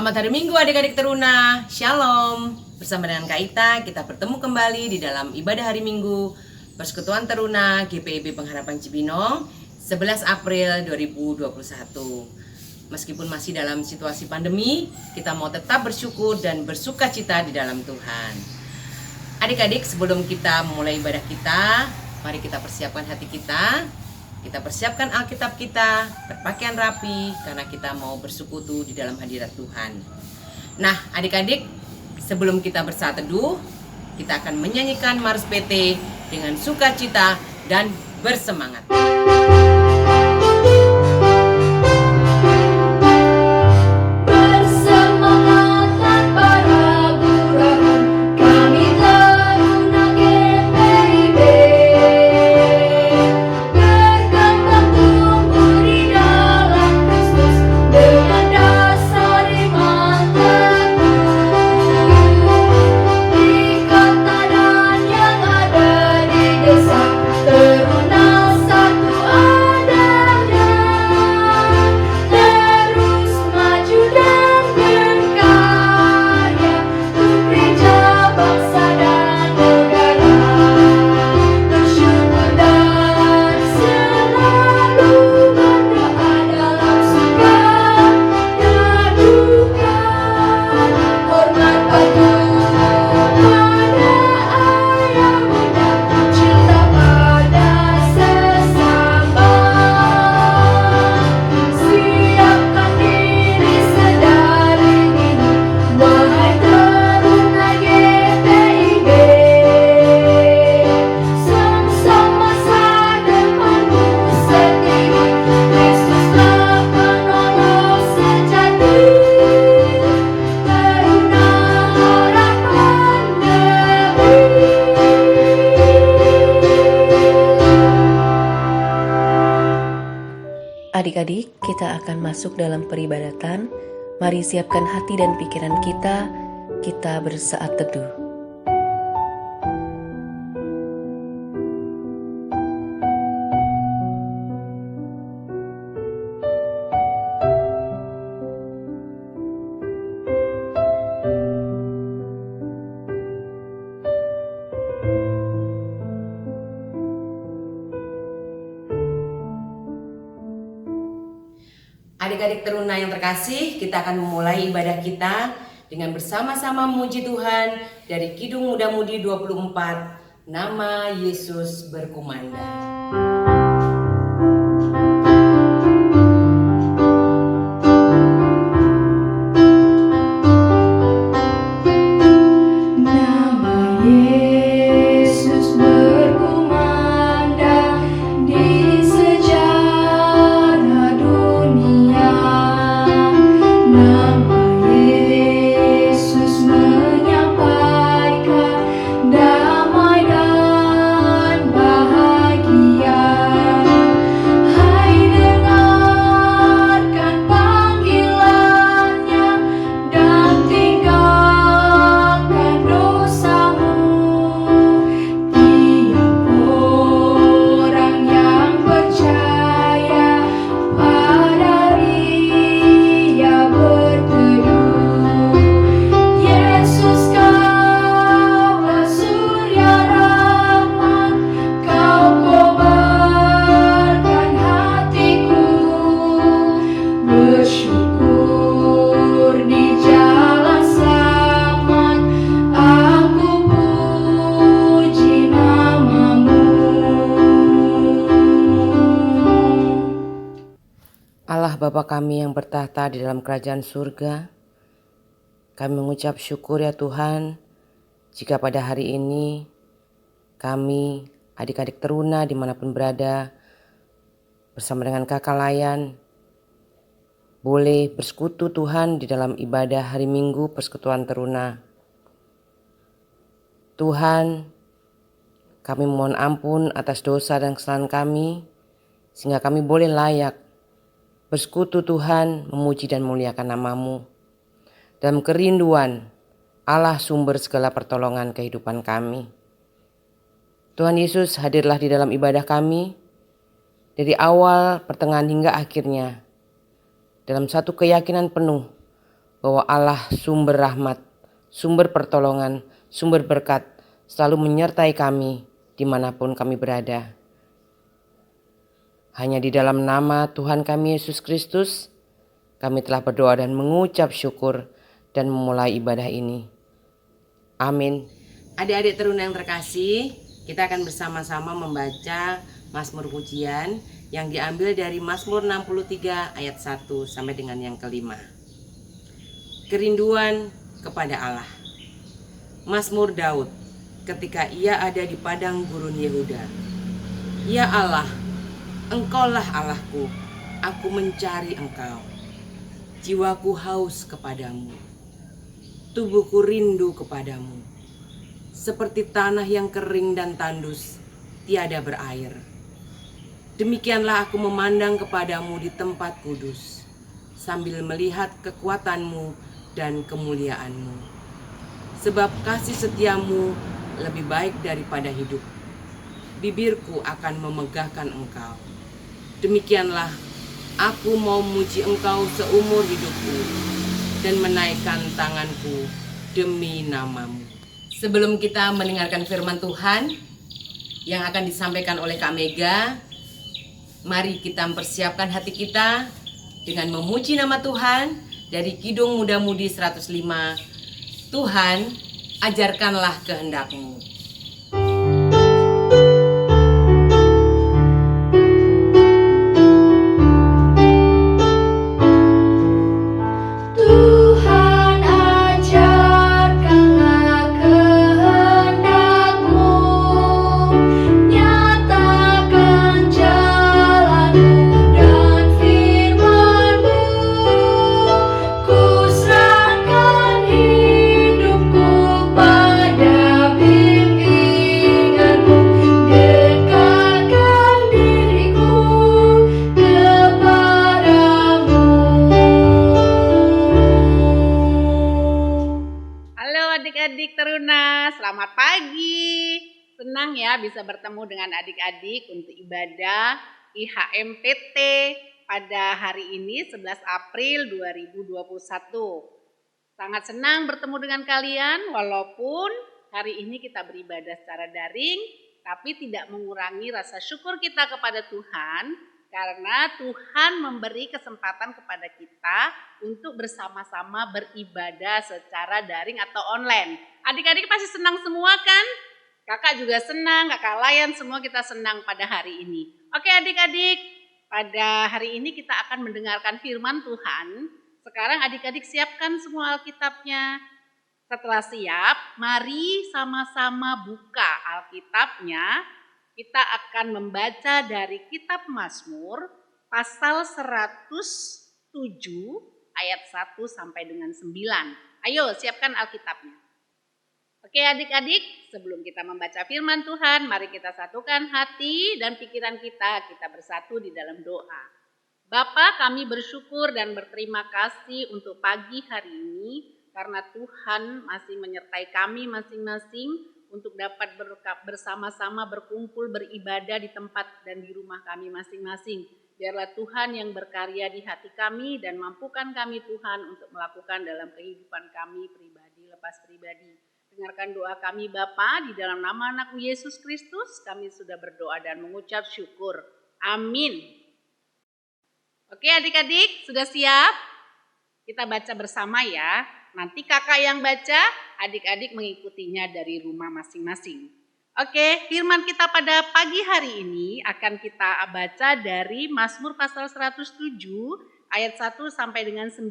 Selamat hari Minggu adik-adik teruna, Shalom. Bersama dengan Kak Ita, kita bertemu kembali di dalam ibadah hari Minggu Persekutuan Teruna GPIB Pengharapan Cibinong 11 April 2021. Meskipun masih dalam situasi pandemi, kita mau tetap bersyukur dan bersukacita di dalam Tuhan. Adik-adik, sebelum kita memulai ibadah kita, mari kita persiapkan hati kita. Kita persiapkan Alkitab kita, berpakaian rapi, karena kita mau bersekutu di dalam hadirat Tuhan. Nah, adik-adik, sebelum kita bersaat teduh, kita akan menyanyikan Mars PT dengan sukacita dan bersemangat. Adik-adik, kita akan masuk dalam peribadatan. Mari siapkan hati dan pikiran kita bersaat teduh. Adik-adik teruna yang terkasih, kita akan memulai ibadah kita dengan bersama-sama memuji Tuhan dari Kidung Muda-Mudi 24, Nama Yesus Berkumandang. Allah Bapa kami yang bertahta di dalam kerajaan surga, kami mengucap syukur ya Tuhan, jika pada hari ini kami adik-adik teruna dimanapun berada bersama dengan kakak layan boleh bersekutu Tuhan di dalam ibadah hari Minggu Persekutuan Teruna. Tuhan, kami mohon ampun atas dosa dan kesalahan kami, sehingga kami boleh layak bersekutu Tuhan, memuji dan memuliakan nama-Mu. Dalam kerinduan, Allah sumber segala pertolongan kehidupan kami. Tuhan Yesus, hadirlah di dalam ibadah kami, dari awal, pertengahan hingga akhirnya, dalam satu keyakinan penuh bahwa Allah sumber rahmat, sumber pertolongan, sumber berkat selalu menyertai kami dimanapun kami berada. Hanya di dalam nama Tuhan kami Yesus Kristus, kami telah berdoa dan mengucap syukur dan memulai ibadah ini. Amin. Adik-adik teruna yang terkasih, kita akan bersama-sama membaca Mazmur Pujian yang diambil dari Mazmur 63 ayat 1 sampai dengan yang kelima. Kerinduan kepada Allah. Mazmur Daud ketika ia ada di padang gurun Yehuda. Ya Allah, Engkaulah Allahku, aku mencari Engkau. Jiwaku haus kepadamu, tubuhku rindu kepadamu. Seperti tanah yang kering dan tandus, tiada berair. Demikianlah aku memandang kepadamu di tempat kudus, sambil melihat kekuatanmu dan kemuliaanmu. Sebab kasih setiamu lebih baik daripada hidup. Bibirku akan memegahkan Engkau. Demikianlah aku mau memuji Engkau seumur hidupku dan menaikkan tanganku demi namamu. Sebelum kita mendengarkan firman Tuhan yang akan disampaikan oleh Kak Mega, mari kita mempersiapkan hati kita dengan memuji nama Tuhan dari Kidung Muda Mudi 105. Tuhan, ajarkanlah kehendak-Mu. Adik-adik teruna, selamat pagi. Senang ya bisa bertemu dengan adik-adik untuk ibadah IHMPT pada hari ini 11 April 2021. Sangat senang bertemu dengan kalian walaupun hari ini kita beribadah secara daring, tapi tidak mengurangi rasa syukur kita kepada Tuhan karena Tuhan memberi kesempatan kepada kita untuk bersama-sama beribadah secara daring atau online. Adik-adik pasti senang semua kan? Kakak juga senang, kakak Layan, semua kita senang pada hari ini. Oke adik-adik, pada hari ini kita akan mendengarkan firman Tuhan. Sekarang adik-adik siapkan semua Alkitabnya. Setelah siap, mari sama-sama buka Alkitabnya. Kita akan membaca dari kitab Mazmur pasal 107 ayat 1 sampai dengan 9. Ayo siapkan Alkitabnya. Oke adik-adik, sebelum kita membaca firman Tuhan, mari kita satukan hati dan pikiran kita bersatu di dalam doa. Bapa, kami bersyukur dan berterima kasih untuk pagi hari ini karena Tuhan masih menyertai kami masing-masing untuk dapat bersama-sama berkumpul beribadah di tempat dan di rumah kami masing-masing. Biarlah Tuhan yang berkarya di hati kami dan mampukan kami Tuhan untuk melakukan dalam kehidupan kami pribadi lepas pribadi. Dengarkan doa kami Bapa, di dalam nama anak-Mu Yesus Kristus kami sudah berdoa dan mengucap syukur. Amin. Oke adik-adik, sudah siap? Kita baca bersama ya. Nanti kakak yang baca, adik-adik mengikutinya dari rumah masing-masing. Oke, firman kita pada pagi hari ini akan kita baca dari Mazmur pasal 107 ayat 1 sampai dengan 9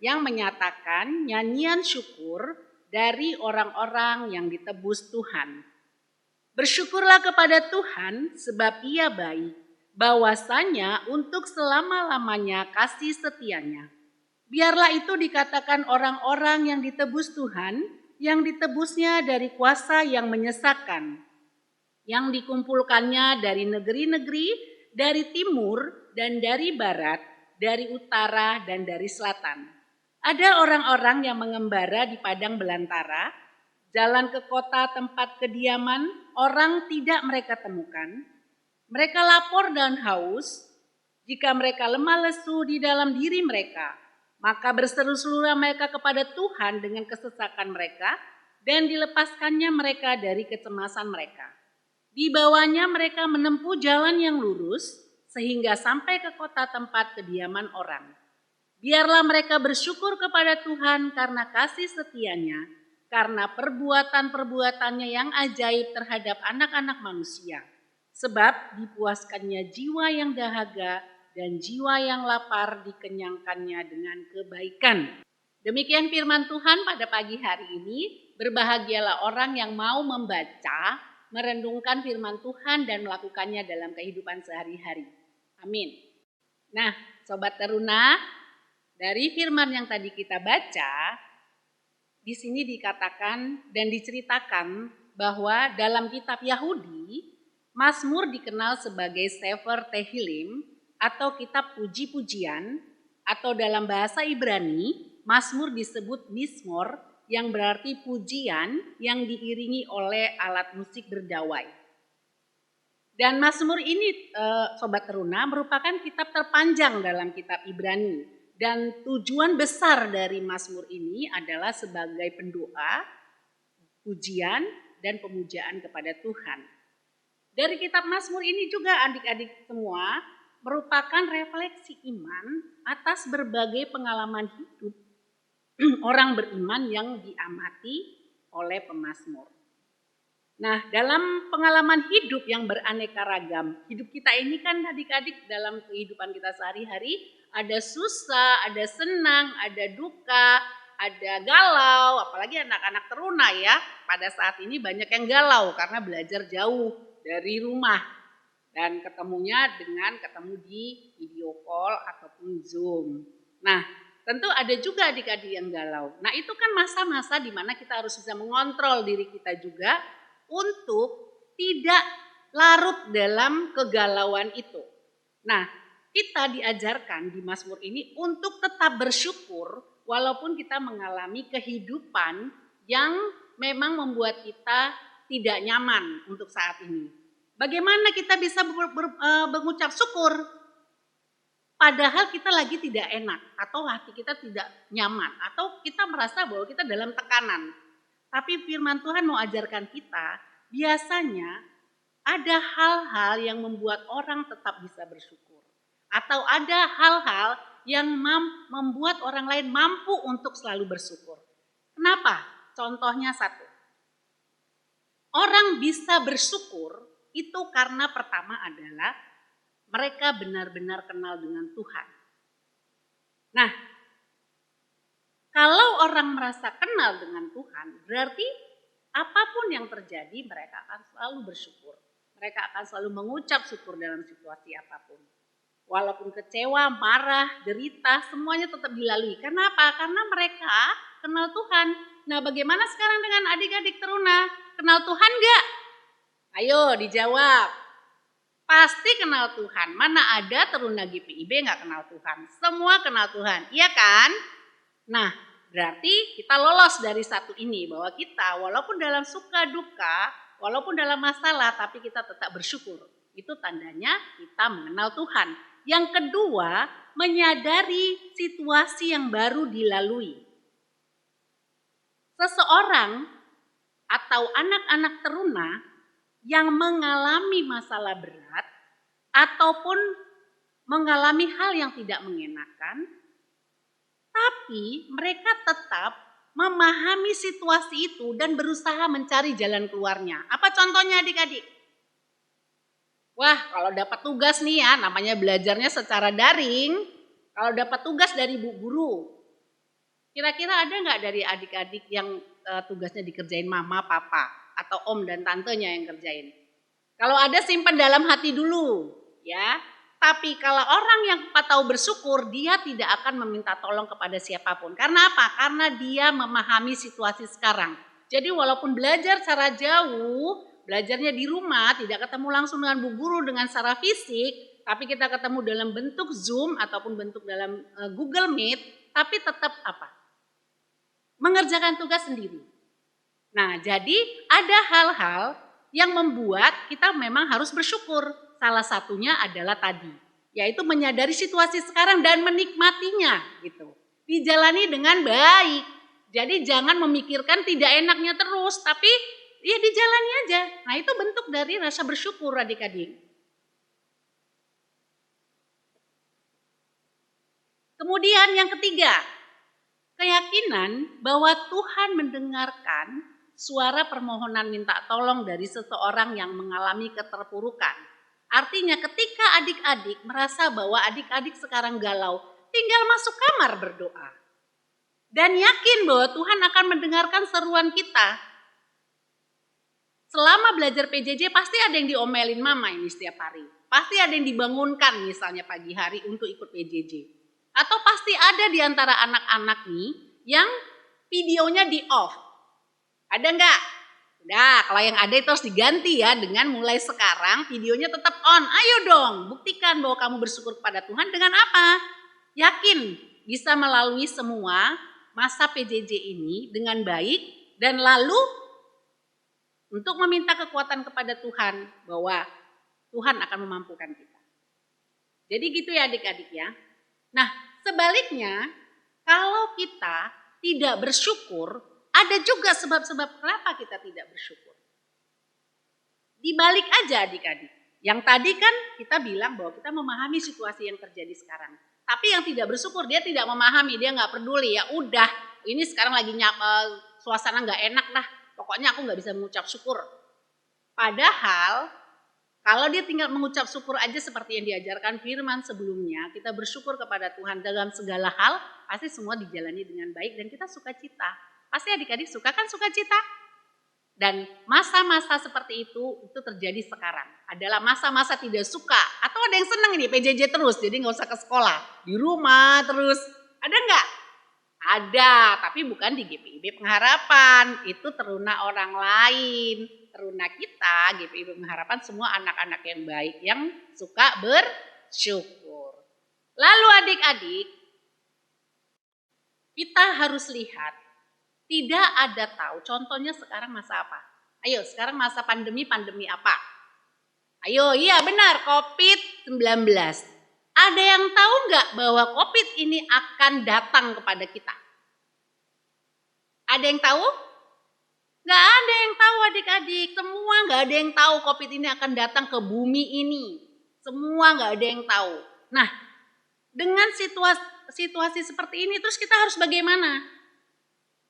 yang menyatakan nyanyian syukur dari orang-orang yang ditebus Tuhan. Bersyukurlah kepada Tuhan sebab Ia baik, bahwasanya untuk selama-lamanya kasih setianya. Biarlah itu dikatakan orang-orang yang ditebus Tuhan, yang ditebusnya dari kuasa yang menyesatkan, yang dikumpulkannya dari negeri-negeri, dari timur dan dari barat, dari utara dan dari selatan. Ada orang-orang yang mengembara di padang belantara, jalan ke kota tempat kediaman, orang tidak mereka temukan. Mereka lapor dan haus, jika mereka lemah lesu di dalam diri mereka. Maka berseru-serulah mereka kepada Tuhan dengan kesesakan mereka dan dilepaskannya mereka dari kecemasan mereka. Dibawanya mereka menempuh jalan yang lurus sehingga sampai ke kota tempat kediaman orang. Biarlah mereka bersyukur kepada Tuhan karena kasih setianya, karena perbuatan-perbuatannya yang ajaib terhadap anak-anak manusia. Sebab dipuaskannya jiwa yang dahaga dan jiwa yang lapar dikenyangkannya dengan kebaikan. Demikian firman Tuhan pada pagi hari ini. Berbahagialah orang yang mau membaca, merenungkan firman Tuhan dan melakukannya dalam kehidupan sehari-hari. Amin. Nah, Sobat Teruna, dari firman yang tadi kita baca, di sini dikatakan dan diceritakan bahwa dalam kitab Yahudi, Mazmur dikenal sebagai Sefer Tehillim atau kitab puji-pujian, atau dalam bahasa Ibrani, Mazmur disebut Mizmor yang berarti pujian yang diiringi oleh alat musik berdawai. Dan Mazmur ini, Sobat Teruna, merupakan kitab terpanjang dalam kitab Ibrani. Dan tujuan besar dari Mazmur ini adalah sebagai pendoa, pujian, dan pemujaan kepada Tuhan. Dari kitab Mazmur ini juga adik-adik semua merupakan refleksi iman atas berbagai pengalaman hidup orang beriman yang diamati oleh pemazmur. Nah, dalam pengalaman hidup yang beraneka ragam, hidup kita ini kan adik-adik dalam kehidupan kita sehari-hari ada susah, ada senang, ada duka, ada galau, apalagi anak-anak teruna ya. Pada saat ini banyak yang galau karena belajar jauh dari rumah dan ketemu di video call ataupun Zoom. Nah, tentu ada juga adik-adik yang galau. Nah, itu kan masa-masa di mana kita harus bisa mengontrol diri kita juga untuk tidak larut dalam kegalauan itu. Nah, kita diajarkan di Mazmur ini untuk tetap bersyukur walaupun kita mengalami kehidupan yang memang membuat kita tidak nyaman untuk saat ini. Bagaimana kita bisa mengucap syukur padahal kita lagi tidak enak atau hati kita tidak nyaman atau kita merasa bahwa kita dalam tekanan. Tapi firman Tuhan mau ajarkan kita, biasanya ada hal-hal yang membuat orang tetap bisa bersyukur. Atau ada hal-hal yang membuat orang lain mampu untuk selalu bersyukur. Kenapa? Contohnya satu. Orang bisa bersyukur itu karena pertama adalah mereka benar-benar kenal dengan Tuhan. Nah, kalau orang merasa kenal dengan Tuhan, berarti apapun yang terjadi mereka akan selalu bersyukur. Mereka akan selalu mengucap syukur dalam situasi apapun. Walaupun kecewa, marah, derita, semuanya tetap dilalui. Kenapa? Karena mereka kenal Tuhan. Nah, bagaimana sekarang dengan adik-adik teruna? Kenal Tuhan enggak? Ayo dijawab. Pasti kenal Tuhan. Mana ada teruna GPIB enggak kenal Tuhan? Semua kenal Tuhan, iya kan? Nah, berarti kita lolos dari satu ini. Bahwa kita walaupun dalam suka duka, walaupun dalam masalah, tapi kita tetap bersyukur. Itu tandanya kita mengenal Tuhan. Yang kedua, menyadari situasi yang baru dilalui. Seseorang atau anak-anak teruna yang mengalami masalah berat ataupun mengalami hal yang tidak mengenakan, tapi mereka tetap memahami situasi itu dan berusaha mencari jalan keluarnya. Apa contohnya adik-adik? Wah, kalau dapat tugas nih ya, namanya belajarnya secara daring. Kalau dapat tugas dari bu guru, kira-kira ada nggak dari adik-adik yang tugasnya dikerjain mama, papa, atau om dan tantenya yang kerjain? Kalau ada simpan dalam hati dulu, ya. Tapi kalau orang yang tahu bersyukur, dia tidak akan meminta tolong kepada siapapun. Karena apa? Karena dia memahami situasi sekarang. Jadi walaupun belajar secara jauh, belajarnya di rumah, tidak ketemu langsung dengan bu guru dengan secara fisik, tapi kita ketemu dalam bentuk Zoom ataupun bentuk dalam Google Meet, tapi tetap apa? Mengerjakan tugas sendiri. Nah, jadi ada hal-hal yang membuat kita memang harus bersyukur. Salah satunya adalah tadi, yaitu menyadari situasi sekarang dan menikmatinya gitu. dijalani dengan baik. Jadi jangan memikirkan tidak enaknya terus, tapi ya dijalani aja. Nah itu bentuk dari rasa bersyukur adik-adik. Kemudian yang ketiga, keyakinan bahwa Tuhan mendengarkan suara permohonan minta tolong dari seseorang yang mengalami keterpurukan. Artinya ketika adik-adik merasa bahwa adik-adik sekarang galau, tinggal masuk kamar berdoa. Dan yakin bahwa Tuhan akan mendengarkan seruan kita. Selama belajar PJJ pasti ada yang diomelin mama ini setiap hari. Pasti ada yang dibangunkan misalnya pagi hari untuk ikut PJJ. Atau pasti ada di antara anak-anak nih yang videonya di off. Ada enggak? Udah, kalau yang ada itu harus diganti ya dengan mulai sekarang videonya tetap on. Ayo dong, buktikan bahwa kamu bersyukur kepada Tuhan dengan apa? Yakin bisa melalui semua masa PJJ ini dengan baik dan lalu untuk meminta kekuatan kepada Tuhan bahwa Tuhan akan memampukan kita. Jadi gitu ya adik-adik ya. Nah, sebaliknya kalau kita tidak bersyukur, ada juga sebab-sebab kenapa kita tidak bersyukur. Dibalik aja adik-adik. Yang tadi kan kita bilang bahwa kita memahami situasi yang terjadi sekarang. Tapi yang tidak bersyukur dia tidak memahami, dia nggak peduli. Ya udah, ini sekarang lagi suasana nggak enak lah. Pokoknya aku nggak bisa mengucap syukur. Padahal kalau dia tinggal mengucap syukur aja seperti yang diajarkan firman sebelumnya, kita bersyukur kepada Tuhan dalam segala hal, pasti semua dijalani dengan baik dan kita sukacita. Pasti adik-adik suka kan sukacita? Dan masa-masa seperti itu terjadi sekarang. Adalah masa-masa tidak suka. Atau ada yang senang ini PJJ terus, jadi nggak usah ke sekolah. Di rumah terus. Ada nggak? Ada, tapi bukan di GPIB Pengharapan. Itu teruna orang lain. Teruna kita, GPIB Pengharapan semua anak-anak yang baik yang suka bersyukur. Lalu adik-adik, kita harus lihat, tidak ada tahu, contohnya sekarang masa apa? Ayo sekarang masa pandemi apa? Ayo iya benar, COVID-19. Ada yang tahu nggak bahwa COVID ini akan datang kepada kita? Ada yang tahu? Nggak ada yang tahu adik-adik, semua nggak ada yang tahu COVID ini akan datang ke bumi ini. Semua nggak ada yang tahu. Nah, dengan situasi seperti ini terus kita harus bagaimana?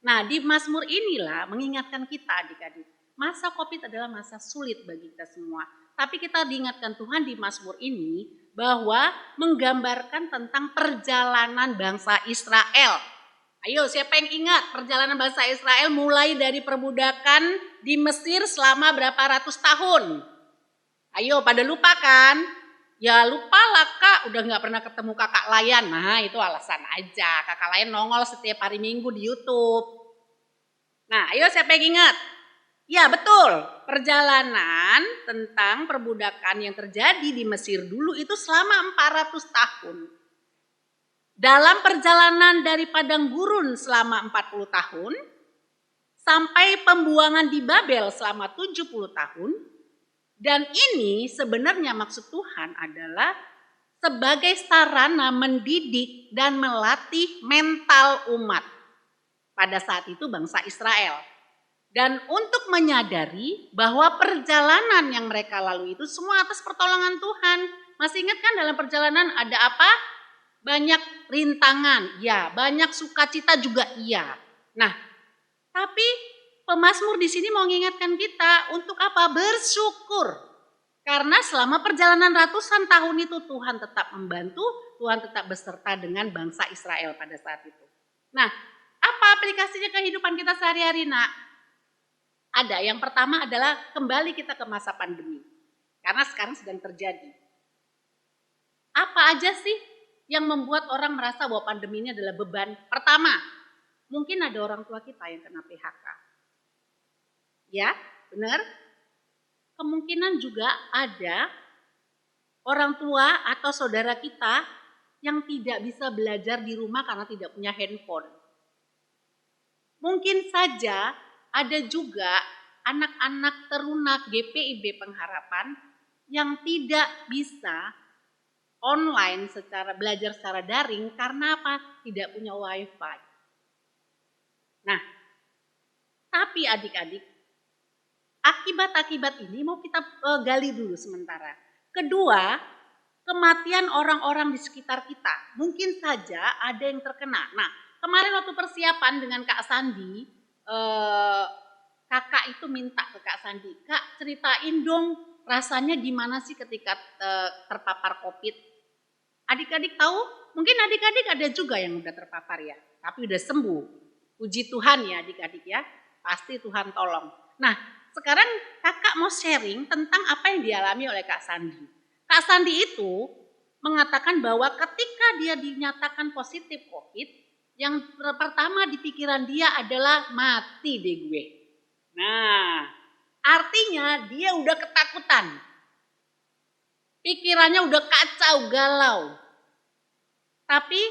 Nah, di Mazmur inilah mengingatkan kita adik-adik. Masa COVID adalah masa sulit bagi kita semua. Tapi kita diingatkan Tuhan di Mazmur ini bahwa menggambarkan tentang perjalanan bangsa Israel. Ayo siapa yang ingat perjalanan bangsa Israel mulai dari perbudakan di Mesir selama berapa ratus tahun? Ayo pada lupa kan? Ya lupalah kak, udah gak pernah ketemu kakak Layan. Nah itu alasan aja, kakak Layan nongol setiap hari Minggu di YouTube. Nah ayo siapa yang ingat? Ya betul, perjalanan tentang perbudakan yang terjadi di Mesir dulu itu selama 400 tahun. Dalam perjalanan dari padang gurun selama 40 tahun, sampai pembuangan di Babel selama 70 tahun, dan ini sebenarnya maksud Tuhan adalah sebagai sarana mendidik dan melatih mental umat. Pada saat itu bangsa Israel. Dan untuk menyadari bahwa perjalanan yang mereka lalui itu semua atas pertolongan Tuhan. Masih ingat kan dalam perjalanan ada apa? Banyak rintangan, ya, banyak sukacita juga iya. Nah, tapi pemazmur di sini mau mengingatkan kita untuk apa? Bersyukur. Karena selama perjalanan ratusan tahun itu Tuhan tetap membantu, Tuhan tetap beserta dengan bangsa Israel pada saat itu. Nah, apa aplikasinya kehidupan kita sehari-hari, Nak? Ada, yang pertama adalah kembali kita ke masa pandemi. Karena sekarang sedang terjadi. Apa aja sih yang membuat orang merasa bahwa pandemi ini adalah beban? Pertama, mungkin ada orang tua kita yang kena PHK. Ya, benar? Kemungkinan juga ada orang tua atau saudara kita yang tidak bisa belajar di rumah karena tidak punya handphone. Mungkin saja ada juga anak-anak teruna GPIB Pengharapan yang tidak bisa online, belajar secara daring karena apa? Tidak punya wifi. Nah, tapi adik-adik, akibat-akibat ini mau kita gali dulu sementara. Kedua, kematian orang-orang di sekitar kita. Mungkin saja ada yang terkena. Nah, kemarin waktu persiapan dengan Kak Sandi, kakak itu minta ke Kak Sandi, Kak ceritain dong rasanya gimana sih ketika terpapar COVID. Adik-adik tahu? Mungkin adik-adik ada juga yang udah terpapar ya, tapi udah sembuh. Puji Tuhan ya adik-adik ya, pasti Tuhan tolong. Nah, sekarang kakak mau sharing tentang apa yang dialami oleh Kak Sandi. Kak Sandi itu mengatakan bahwa ketika dia dinyatakan positif COVID, yang pertama di pikiran dia adalah mati deh gue. Nah, artinya dia udah ketakutan. Pikirannya udah kacau, galau. Tapi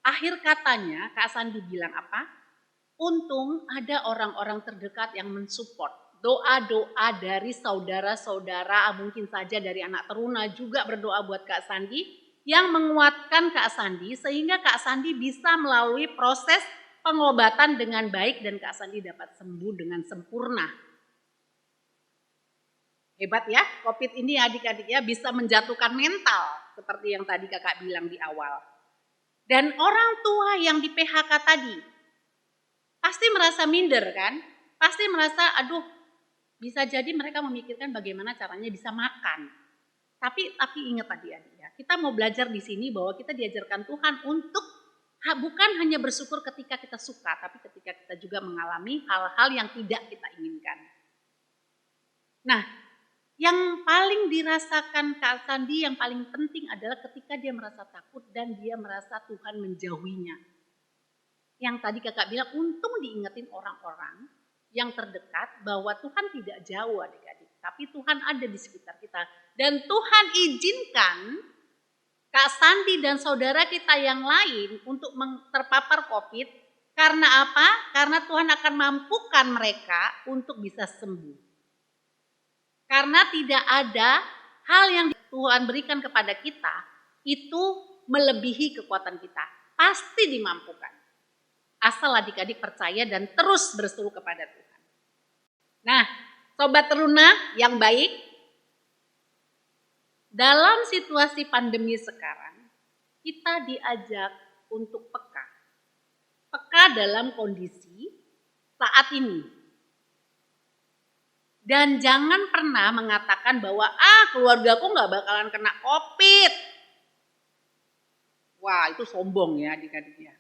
akhir katanya Kak Sandi bilang apa? Untung ada orang-orang terdekat yang mensupport. Doa-doa dari saudara-saudara, mungkin saja dari anak teruna juga berdoa buat Kak Sandi, yang menguatkan Kak Sandi sehingga Kak Sandi bisa melalui proses pengobatan dengan baik dan Kak Sandi dapat sembuh dengan sempurna. Hebat ya, COVID ini adik-adik ya bisa menjatuhkan mental seperti yang tadi kakak bilang di awal. Dan orang tua yang di PHK tadi pasti merasa minder kan? Pasti merasa aduh bisa jadi mereka memikirkan bagaimana caranya bisa makan. Tapi ingat adik-adik ya, kita mau belajar di sini bahwa kita diajarkan Tuhan untuk bukan hanya bersyukur ketika kita suka, tapi ketika kita juga mengalami hal-hal yang tidak kita inginkan. Nah, yang paling dirasakan Kak Sandi yang paling penting adalah ketika dia merasa takut dan dia merasa Tuhan menjauhinya. Yang tadi kakak bilang untung diingetin orang-orang yang terdekat bahwa Tuhan tidak jauh adik-adik. Tapi Tuhan ada di sekitar kita. Dan Tuhan izinkan Kak Sandi dan saudara kita yang lain untuk terpapar COVID. Karena apa? Karena Tuhan akan mampukan mereka untuk bisa sembuh. Karena tidak ada hal yang Tuhan berikan kepada kita itu melebihi kekuatan kita. Pasti dimampukan. Asal adik-adik percaya dan terus berseru kepada Tuhan. Nah, Sobat Teruna yang baik, dalam situasi pandemi sekarang, kita diajak untuk peka. Peka dalam kondisi saat ini. Dan jangan pernah mengatakan bahwa keluargaku gak bakalan kena COVID. Wah, itu sombong ya adik-adik ya.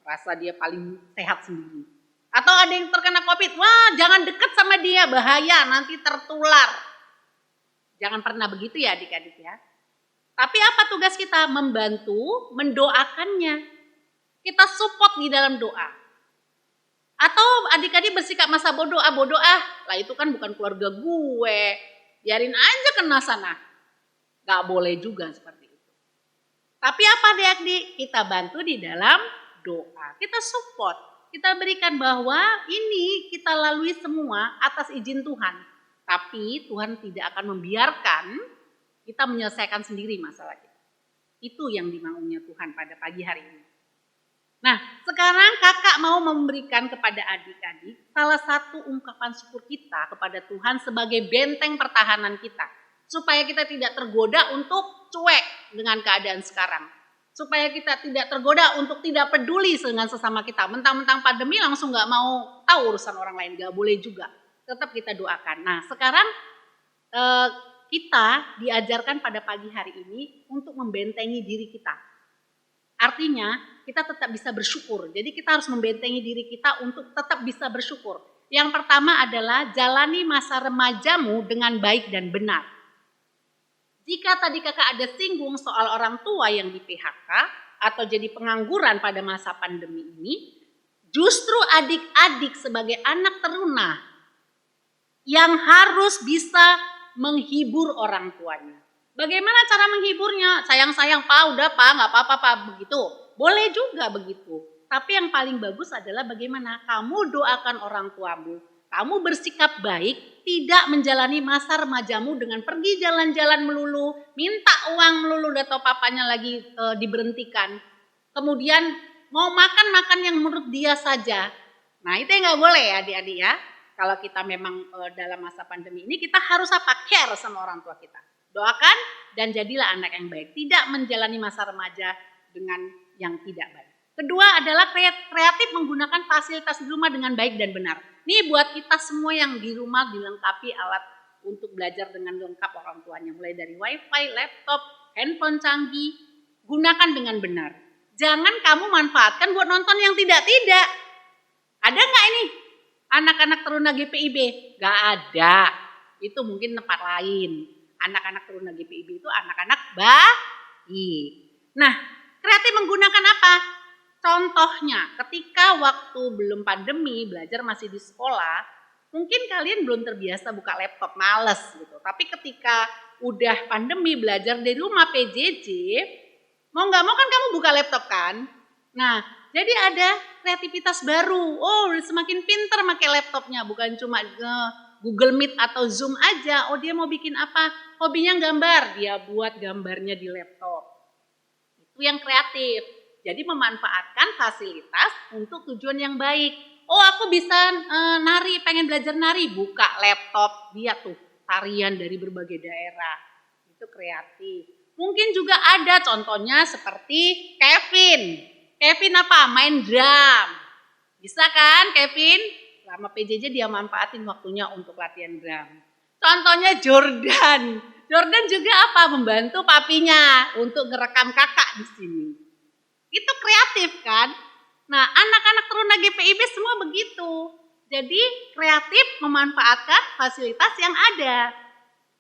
Rasa dia paling sehat sendiri. Atau ada yang terkena COVID, wah jangan dekat sama dia, bahaya nanti tertular. Jangan pernah begitu ya adik-adik ya. Tapi apa tugas kita? Membantu, mendoakannya. Kita support di dalam doa. Atau adik-adik bersikap masa bodoh lah itu kan bukan keluarga gue. Biarin aja kena sana. Gak boleh juga seperti itu. Tapi apa adik-adik? Kita bantu di dalam doa. Kita support. Kita berikan bahwa ini kita lalui semua atas izin Tuhan. Tapi Tuhan tidak akan membiarkan kita menyelesaikan sendiri masalah kita. Itu yang dimaunya Tuhan pada pagi hari ini. Nah, sekarang kakak mau memberikan kepada adik-adik salah satu ungkapan syukur kita kepada Tuhan sebagai benteng pertahanan kita. Supaya kita tidak tergoda untuk cuek dengan keadaan sekarang. Supaya kita tidak tergoda untuk tidak peduli dengan sesama kita. Mentang-mentang pandemi langsung gak mau tahu urusan orang lain. Gak boleh juga. Tetap kita doakan. Nah sekarang kita diajarkan pada pagi hari ini untuk membentengi diri kita. Artinya kita tetap bisa bersyukur. Jadi kita harus membentengi diri kita untuk tetap bisa bersyukur. Yang pertama adalah jalani masa remajamu dengan baik dan benar. Jika tadi kakak ada singgung soal orang tua yang di PHK atau jadi pengangguran pada masa pandemi ini, justru adik-adik sebagai anak teruna yang harus bisa menghibur orang tuanya. Bagaimana cara menghiburnya? Sayang-sayang pak, udah pak, gak apa-apa pak, begitu. Boleh juga begitu. Tapi yang paling bagus adalah bagaimana kamu doakan orang tuamu. kamu bersikap baik, tidak menjalani masa remajamu dengan pergi jalan-jalan melulu, minta uang melulu, udah tau papanya lagi diberhentikan. Kemudian mau makan yang menurut dia saja. Nah itu yang gak boleh ya adik-adik ya. Kalau kita memang dalam masa pandemi ini kita harus care sama orang tua kita. Doakan dan jadilah anak yang baik. Tidak menjalani masa remaja dengan yang tidak baik. Kedua adalah kreatif menggunakan fasilitas di rumah dengan baik dan benar. Ini buat kita semua yang di rumah dilengkapi alat untuk belajar dengan lengkap orang tuanya. Mulai dari wifi, laptop, handphone canggih. Gunakan dengan benar. Jangan kamu manfaatkan buat nonton yang tidak-tidak. Ada nggak ini anak-anak Teruna GPIB? Gak ada. Itu mungkin tempat lain. Anak-anak Teruna GPIB itu anak-anak baik. Nah, kreatif menggunakan apa? Contohnya, ketika waktu belum pandemi, belajar masih di sekolah, mungkin kalian belum terbiasa buka laptop, males gitu. Tapi ketika udah pandemi, belajar dari rumah PJJ, mau nggak mau kan kamu buka laptop kan? Nah, jadi ada kreativitas baru. Oh, semakin pinter pakai laptopnya, bukan cuma Google Meet atau Zoom aja. Oh, dia mau bikin apa? Hobinya gambar, dia buat gambarnya di laptop. Itu yang kreatif. Jadi memanfaatkan fasilitas untuk tujuan yang baik. Oh, aku bisa nari, pengen belajar nari, buka laptop, dia tuh tarian dari berbagai daerah. Itu kreatif. Mungkin juga ada contohnya seperti Kevin. Kevin apa? Main drum. Bisa kan Kevin? Selama PJJ dia manfaatin waktunya untuk latihan drum. Contohnya Jordan. Jordan juga apa? Membantu papinya untuk ngerekam kakak di sini. Itu kreatif kan? Nah, anak-anak Teruna GPIB semua begitu. Jadi kreatif memanfaatkan fasilitas yang ada.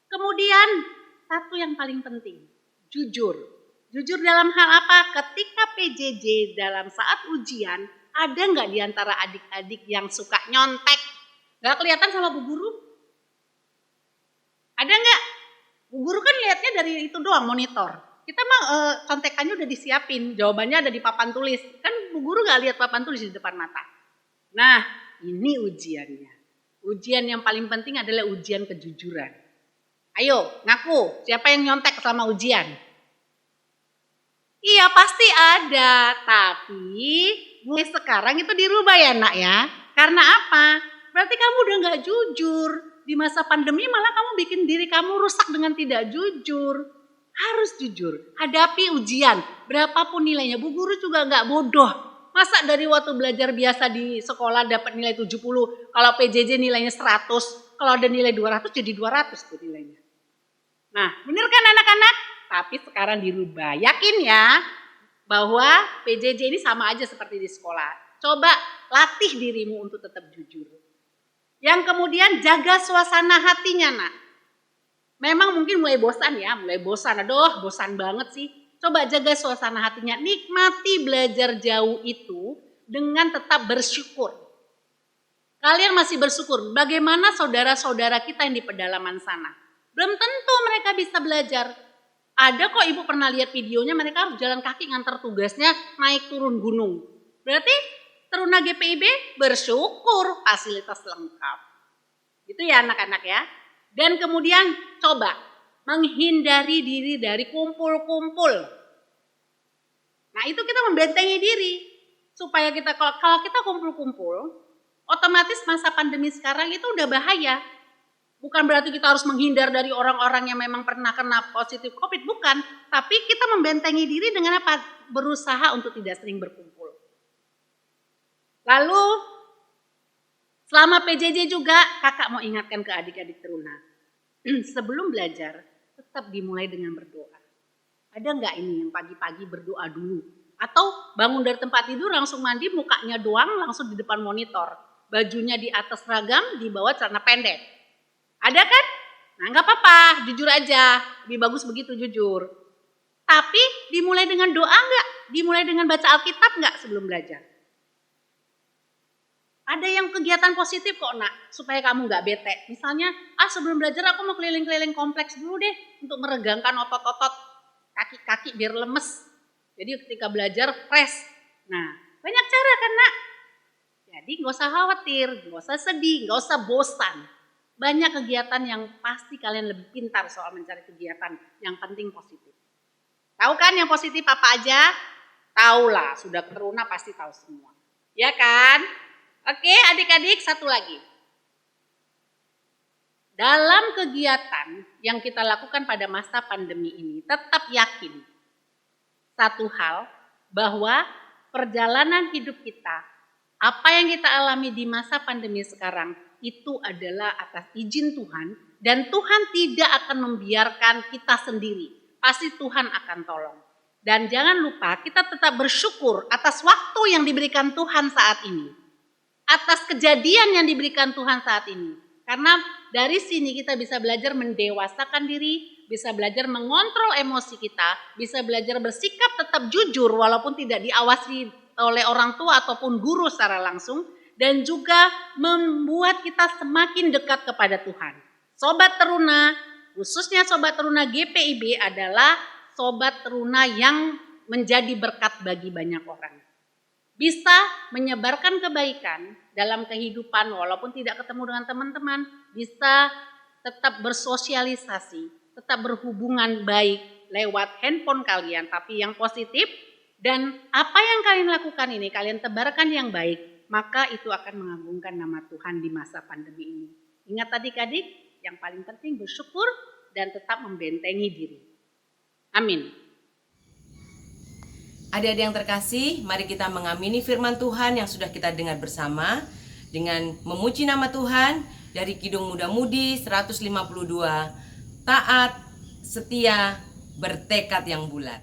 Kemudian satu yang paling penting, jujur. Jujur dalam hal apa? Ketika PJJ dalam saat ujian, ada nggak di antara adik-adik yang suka nyontek? Nggak kelihatan sama Bu Guru? Ada nggak? Bu Guru kan lihatnya dari itu doang, monitor. Kita mah contekannya udah disiapin, jawabannya ada di papan tulis. Kan Bu Guru nggak lihat papan tulis di depan mata. Nah, ini ujiannya. Ujian yang paling penting adalah ujian kejujuran. Ayo, ngaku, siapa yang nyontek selama ujian? Iya, pasti ada. Tapi mulai sekarang itu dirubah ya nak ya. Karena apa? Berarti kamu udah nggak jujur. Di masa pandemi malah kamu bikin diri kamu rusak dengan tidak jujur. Harus jujur, hadapi ujian, berapapun nilainya. Bu Guru juga nggak bodoh. Masa dari waktu belajar biasa di sekolah dapat nilai 70, kalau PJJ nilainya 100, kalau ada nilai 200 jadi 200 tuh nilainya. Nah, bener kan anak-anak? Tapi sekarang dirubah. Yakin ya bahwa PJJ ini sama aja seperti di sekolah. Coba latih dirimu untuk tetap jujur. Yang kemudian jaga suasana hatinya nak. Memang mungkin mulai bosan ya, aduh bosan banget sih. Coba jaga suasana hatinya, nikmati belajar jauh itu dengan tetap bersyukur. Kalian masih bersyukur, bagaimana saudara-saudara kita yang di pedalaman sana. Belum tentu mereka bisa belajar. Ada kok ibu pernah lihat videonya, mereka harus jalan kaki ngantar tugasnya naik turun gunung. Berarti Teruna GPIB bersyukur fasilitas lengkap. Gitu ya anak-anak ya. Dan kemudian coba menghindari diri dari kumpul-kumpul. Nah itu kita membentengi diri. Supaya kita kalau kita kumpul-kumpul, otomatis masa pandemi sekarang itu udah bahaya. Bukan berarti kita harus menghindar dari orang-orang yang memang pernah kena positif COVID, bukan. Tapi kita membentengi diri dengan apa? Berusaha untuk tidak sering berkumpul. Lalu selama PJJ juga kakak mau ingatkan ke adik-adik Teruna. Sebelum belajar tetap dimulai dengan berdoa. Ada nggak ini yang pagi-pagi berdoa dulu? Atau bangun dari tempat tidur langsung mandi, mukanya doang langsung di depan monitor. Bajunya di atas seragam, di bawah celana pendek. Ada kan? Nah nggak apa-apa, jujur aja. Lebih bagus begitu jujur. Tapi dimulai dengan doa nggak? Dimulai dengan baca Alkitab nggak sebelum belajar? Ada yang kegiatan positif kok nak, supaya kamu nggak bete. Misalnya, sebelum belajar aku mau keliling-keliling kompleks dulu deh, untuk meregangkan otot-otot kaki-kaki biar lemes. Jadi ketika belajar fresh. Nah, banyak cara kan nak. Jadi nggak usah khawatir, nggak usah sedih, nggak usah bosan. Banyak kegiatan yang pasti kalian lebih pintar soal mencari kegiatan yang penting positif. Tahu kan yang positif apa aja? Tahu lah, sudah teruna pasti tahu semua. Ya kan? Oke adik-adik, satu lagi. Dalam kegiatan yang kita lakukan pada masa pandemi ini, tetap yakin satu hal, bahwa perjalanan hidup kita, apa yang kita alami di masa pandemi sekarang, itu adalah atas izin Tuhan, dan Tuhan tidak akan membiarkan kita sendiri. Pasti Tuhan akan tolong. Dan jangan lupa kita tetap bersyukur atas waktu yang diberikan Tuhan saat ini. Atas kejadian yang diberikan Tuhan saat ini. Karena dari sini kita bisa belajar mendewasakan diri, bisa belajar mengontrol emosi kita, bisa belajar bersikap tetap jujur walaupun tidak diawasi oleh orang tua ataupun guru secara langsung, dan juga membuat kita semakin dekat kepada Tuhan. Sobat Teruna, khususnya Sobat Teruna GPIB adalah Sobat Teruna yang menjadi berkat bagi banyak orang. Bisa menyebarkan kebaikan dalam kehidupan walaupun tidak ketemu dengan teman-teman, bisa tetap bersosialisasi, tetap berhubungan baik lewat handphone kalian, tapi yang positif, dan apa yang kalian lakukan ini, kalian tebarkan yang baik, maka itu akan mengagungkan nama Tuhan di masa pandemi ini. Ingat adik-adik, yang paling penting bersyukur dan tetap membentengi diri. Amin. Adik-adik yang terkasih, mari kita mengamini firman Tuhan yang sudah kita dengar bersama dengan memuji nama Tuhan dari Kidung Muda Mudi 152, taat, setia, bertekad yang bulat.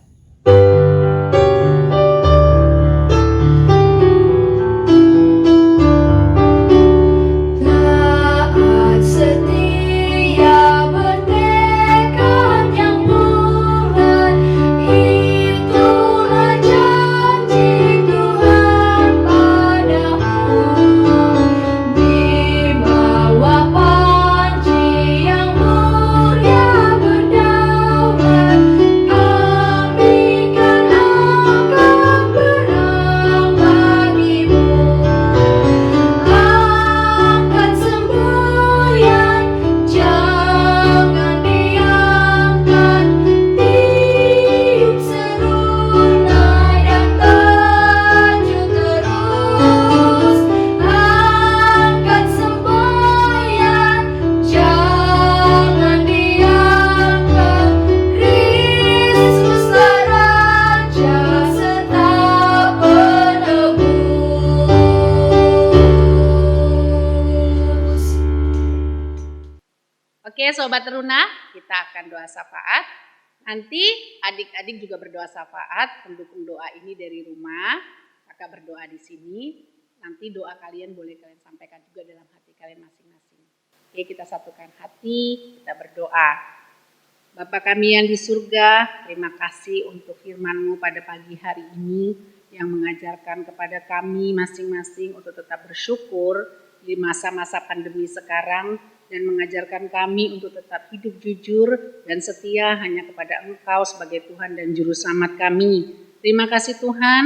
Oke Sobat Teruna, kita akan doa syafaat. Nanti adik-adik juga berdoa syafaat, pendukung doa ini dari rumah. Kakak berdoa di sini. Nanti doa kalian boleh kalian sampaikan juga dalam hati kalian masing-masing. Oke, kita satukan hati, kita berdoa. Bapa kami yang di surga, terima kasih untuk firman-Mu pada pagi hari ini yang mengajarkan kepada kami masing-masing untuk tetap bersyukur di masa-masa pandemi sekarang, dan mengajarkan kami untuk tetap hidup jujur dan setia hanya kepada Engkau sebagai Tuhan dan Juru Selamat kami. Terima kasih Tuhan,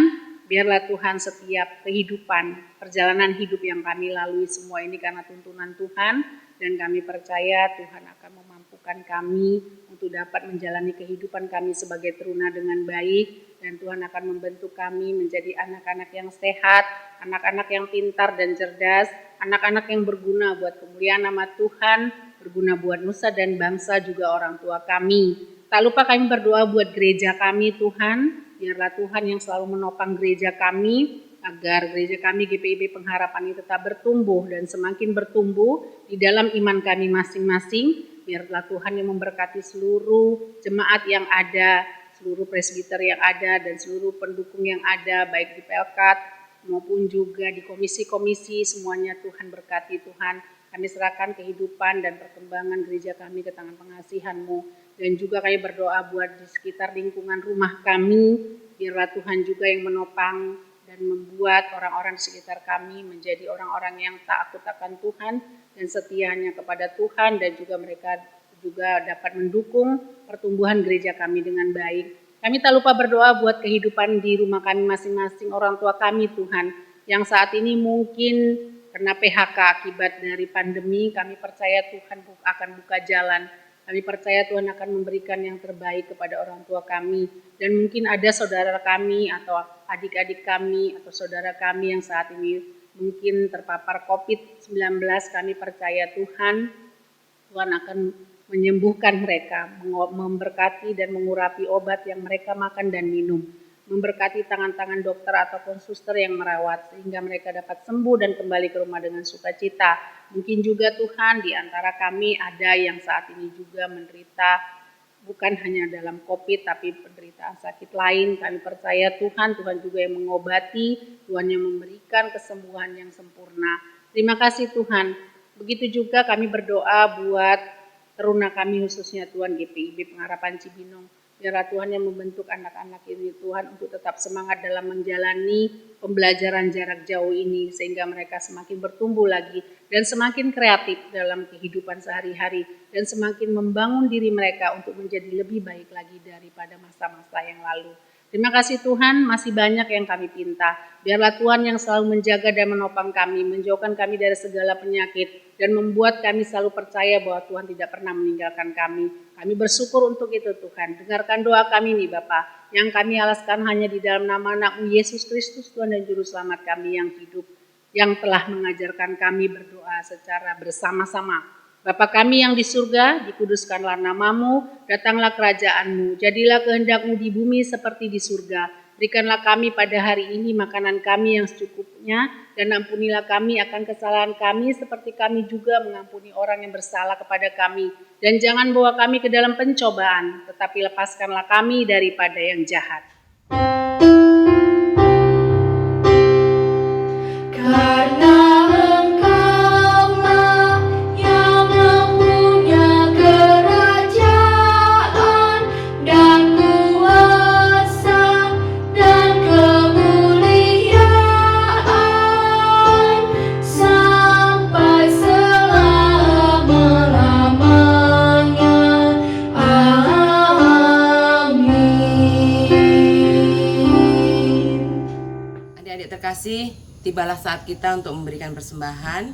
biarlah Tuhan setiap kehidupan, perjalanan hidup yang kami lalui semua ini karena tuntunan Tuhan, dan kami percaya Tuhan akan memampukan kami untuk dapat menjalani kehidupan kami sebagai teruna dengan baik, dan Tuhan akan membentuk kami menjadi anak-anak yang sehat, anak-anak yang pintar dan cerdas, anak-anak yang berguna buat kemuliaan nama Tuhan, berguna buat nusa dan bangsa juga orang tua kami. Tak lupa kami berdoa buat gereja kami Tuhan, biarlah Tuhan yang selalu menopang gereja kami, agar gereja kami GPIB Pengharapan ini tetap bertumbuh dan semakin bertumbuh di dalam iman kami masing-masing. Biarlah Tuhan yang memberkati seluruh jemaat yang ada, seluruh presbiter yang ada, dan seluruh pendukung yang ada, baik di Pelkat maupun juga di komisi-komisi, semuanya Tuhan berkati Tuhan. Kami serahkan kehidupan dan perkembangan gereja kami ke tangan pengasihan-Mu, dan juga kami berdoa buat di sekitar lingkungan rumah kami, biarlah Tuhan juga yang menopang dan membuat orang-orang di sekitar kami menjadi orang-orang yang takut akan Tuhan dan setianya kepada Tuhan, dan juga mereka juga dapat mendukung pertumbuhan gereja kami dengan baik. Kami tak lupa berdoa buat kehidupan di rumah kami masing-masing, orang tua kami Tuhan. yang saat ini mungkin karena PHK akibat dari pandemi, kami percaya Tuhan akan buka jalan. Kami percaya Tuhan akan memberikan yang terbaik kepada orang tua kami. Dan mungkin ada saudara kami atau adik-adik kami atau saudara kami yang saat ini mungkin terpapar COVID-19. Kami percaya Tuhan akan menyembuhkan mereka, memberkati dan mengurapi obat yang mereka makan dan minum. Memberkati tangan-tangan dokter ataupun suster yang merawat sehingga mereka dapat sembuh dan kembali ke rumah dengan sukacita. Mungkin juga Tuhan di antara kami ada yang saat ini juga menderita bukan hanya dalam COVID tapi penderitaan sakit lain. Kami percaya Tuhan juga yang mengobati, Tuhan yang memberikan kesembuhan yang sempurna. Terima kasih Tuhan. Begitu juga kami berdoa buat teruna kami khususnya Tuhan GPIB Pengharapan Cibinong. Biarlah Tuhan yang membentuk anak-anak ini Tuhan untuk tetap semangat dalam menjalani pembelajaran jarak jauh ini sehingga mereka semakin bertumbuh lagi dan semakin kreatif dalam kehidupan sehari-hari dan semakin membangun diri mereka untuk menjadi lebih baik lagi daripada masa-masa yang lalu. Terima kasih Tuhan, masih banyak yang kami pinta. Biarlah Tuhan yang selalu menjaga dan menopang kami, menjauhkan kami dari segala penyakit, dan membuat kami selalu percaya bahwa Tuhan tidak pernah meninggalkan kami. Kami bersyukur untuk itu Tuhan. Dengarkan doa kami nih Bapa, yang kami alaskan hanya di dalam nama anak-Mu Yesus Kristus, Tuhan dan Juru Selamat kami yang hidup, yang telah mengajarkan kami berdoa secara bersama-sama. Bapa kami yang di surga, dikuduskanlah nama-Mu, datanglah kerajaan-Mu, jadilah kehendak-Mu di bumi seperti di surga. Berikanlah kami pada hari ini makanan kami yang secukupnya, dan ampunilah kami akan kesalahan kami seperti kami juga mengampuni orang yang bersalah kepada kami. Dan jangan bawa kami ke dalam pencobaan, tetapi lepaskanlah kami daripada yang jahat. Karena terkasih, tibalah saat kita untuk memberikan persembahan.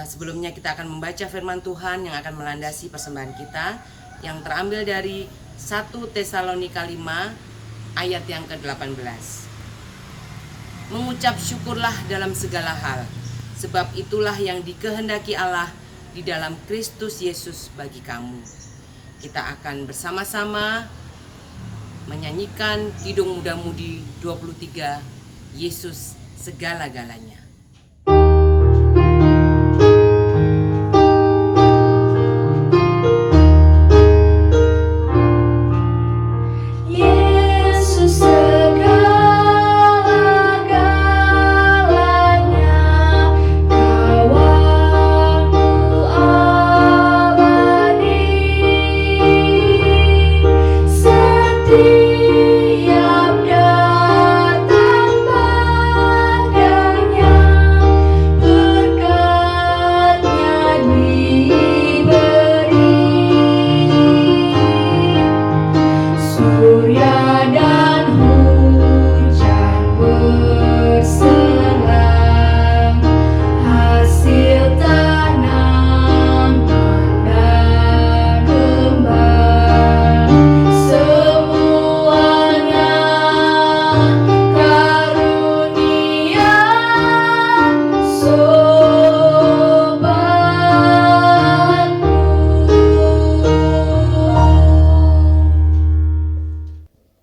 Sebelumnya kita akan membaca firman Tuhan yang akan melandasi persembahan kita, yang terambil dari 1 Tesalonika 5 ayat yang ke-18. Mengucap syukurlah dalam segala hal, sebab itulah yang dikehendaki Allah di dalam Kristus Yesus bagi kamu. Kita akan bersama-sama menyanyikan Kidung Muda Mudi 23, Yesus segala-galanya.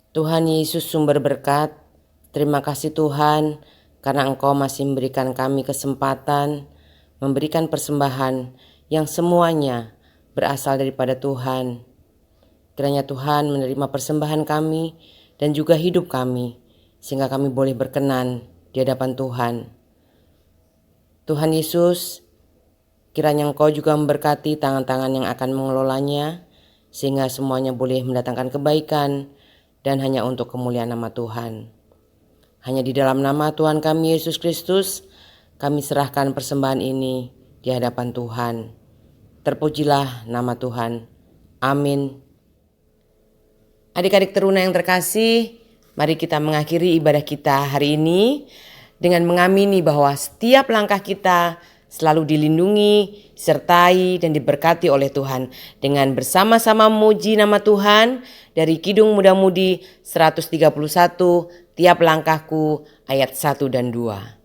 Tuhan Yesus sumber berkat, terima kasih Tuhan karena Engkau masih memberikan kami kesempatan memberikan persembahan yang semuanya berasal daripada Tuhan. Kiranya Tuhan menerima persembahan kami dan juga hidup kami sehingga kami boleh berkenan di hadapan Tuhan. Tuhan Yesus, kiranya Engkau juga memberkati tangan-tangan yang akan mengelolanya sehingga semuanya boleh mendatangkan kebaikan dan hanya untuk kemuliaan nama Tuhan. Hanya di dalam nama Tuhan kami Yesus Kristus, kami serahkan persembahan ini di hadapan Tuhan. Terpujilah nama Tuhan. Amin. Adik-adik teruna yang terkasih, mari kita mengakhiri ibadah kita hari ini dengan mengamini bahwa setiap langkah kita selalu dilindungi, disertai, dan diberkati oleh Tuhan. Dengan bersama-sama memuji nama Tuhan dari Kidung Muda-Mudi 131, tiap langkahku, ayat 1 dan 2.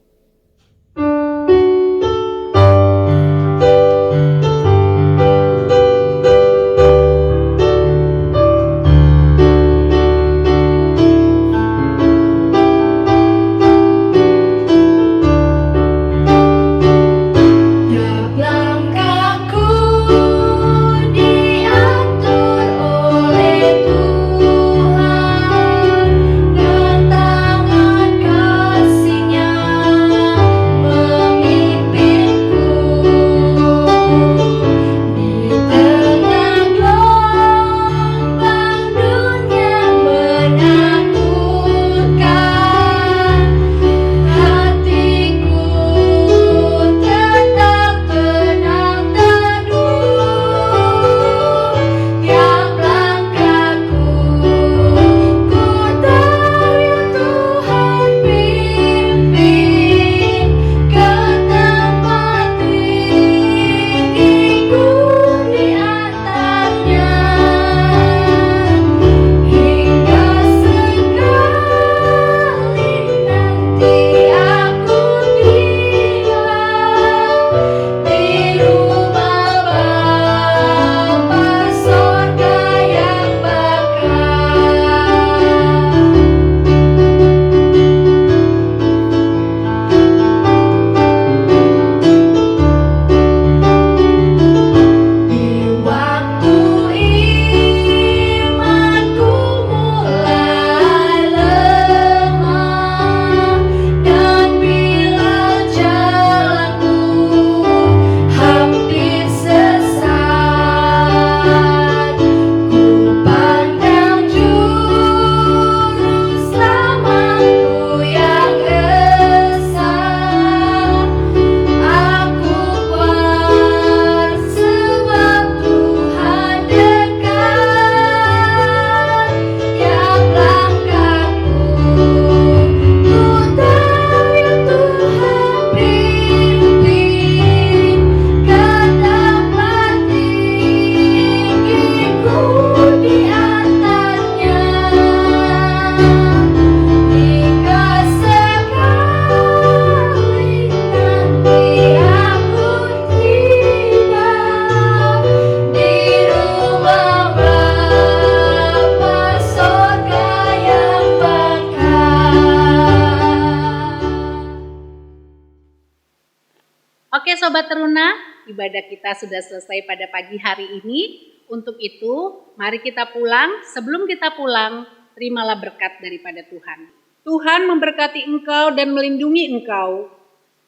Oke Sobat Teruna, ibadah kita sudah selesai pada pagi hari ini. Untuk itu, mari kita pulang. Sebelum kita pulang, terimalah berkat daripada Tuhan. Tuhan memberkati engkau dan melindungi engkau.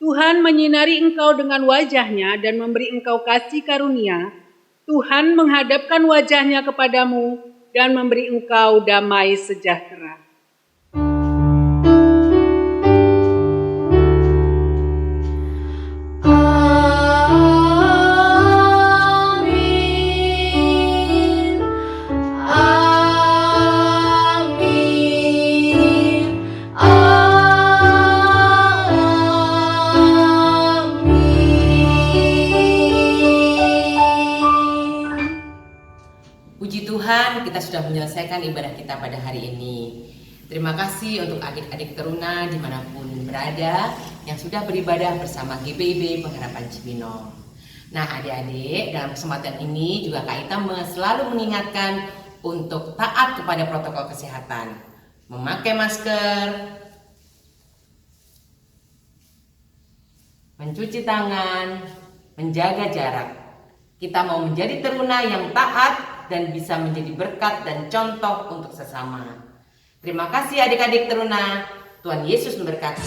Tuhan menyinari engkau dengan wajahnya dan memberi engkau kasih karunia. Tuhan menghadapkan wajahnya kepadamu dan memberi engkau damai sejahtera. Puji Tuhan, kita sudah menyelesaikan ibadah kita pada hari ini. Terima kasih untuk adik-adik Teruna dimanapun berada yang sudah beribadah bersama GPIB Pengharapan Cibinong. Nah adik-adik, dalam kesempatan ini juga Kak Ita selalu mengingatkan untuk taat kepada protokol kesehatan. Memakai masker, mencuci tangan, menjaga jarak. Kita mau menjadi Teruna yang taat dan bisa menjadi berkat dan contoh untuk sesama. Terima kasih adik-adik Teruna. Tuhan Yesus memberkati.